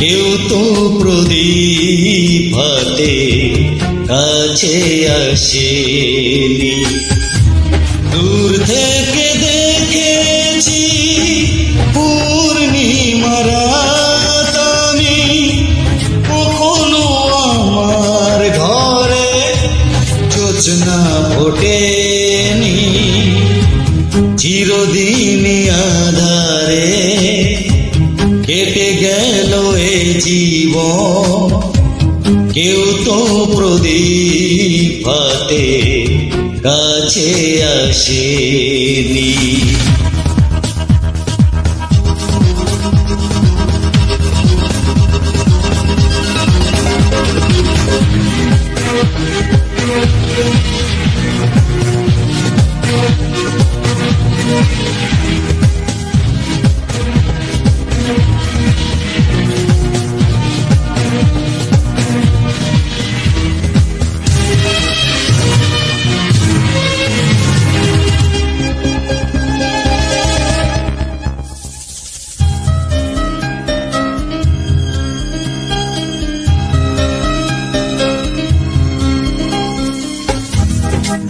কেউ তো প্রদীপ হাতে কাছে আসেনি। দূর থেকে দেখেছি পূর্ণিমার রাত আমি, কখনো আমার ঘরে জোছনা ফোটেনি। চিরদিন আঁধারে কেটে গেল এ জীবন, কেউ তো প্রদীপ হাতে কাছে আসেনি।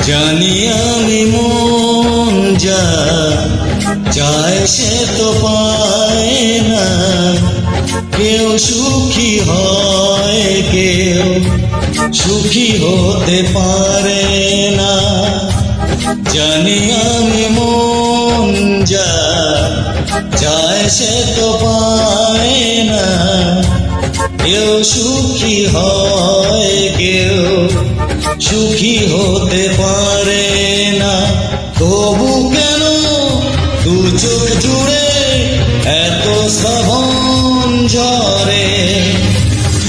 জানি আমি মন যা চায় সে তো পায় না, কেউ সুখী হয় কেউ সুখী হতে পারে না। জানি আমি মন যা চায় সে তো পায় না, কেউ সুখী হয় কেউ সুখী হতে পারে না। তবু কেন দু চোখ জুড়ে এত শ্রাবণ ঝরে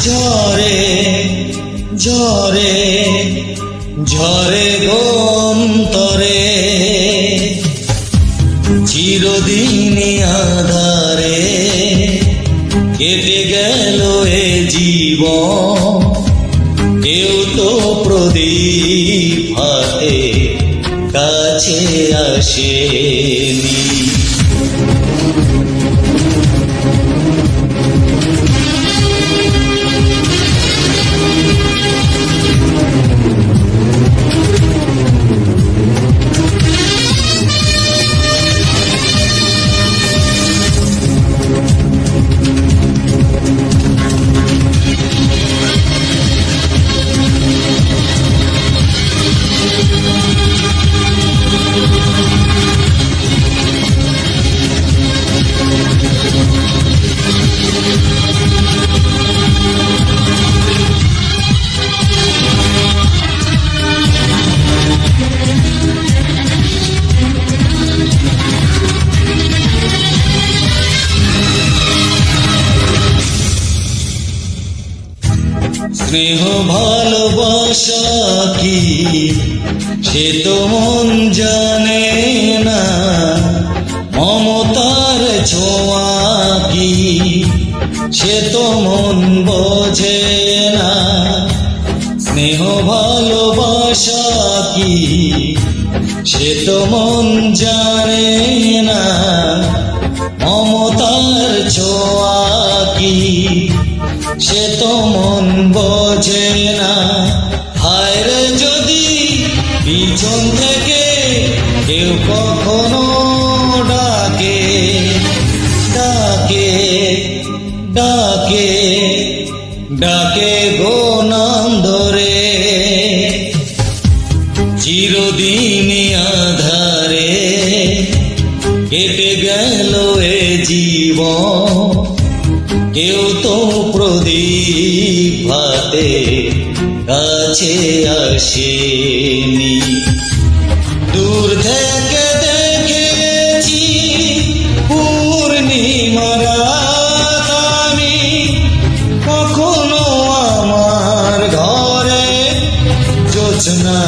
ঝরে ঝরে ঝরে অন্তরে। চিরদিন আঁধারে কেটে গেল এ জীবন, কেউ তো প্রদীপ হাতে কাছে আসেনি। স্নেহ ভালোবাসা কি সে তো মন জানে না, মমতার ছোঁয়া কি সে তো মন বোঝে না। স্নেহ ভালোবাসা কি সে তো মন জানে না, মমতার ছোঁয়া কি সে তো মন বোঝে না। হায় রে যদি পিছন থেকে কেউ কখনো ডাকে ডাকে ডাকে ডাকে গো নাম ধরে, চিরদিন আঁধারে কেটে গেল এ জীবন, কেউ তো প্রদীপ হাতে কাছে আসেনি। দূর থেকে দেখেছি পূর্ণিমার রাত আমি, কখনো আমার ঘরে জোছনা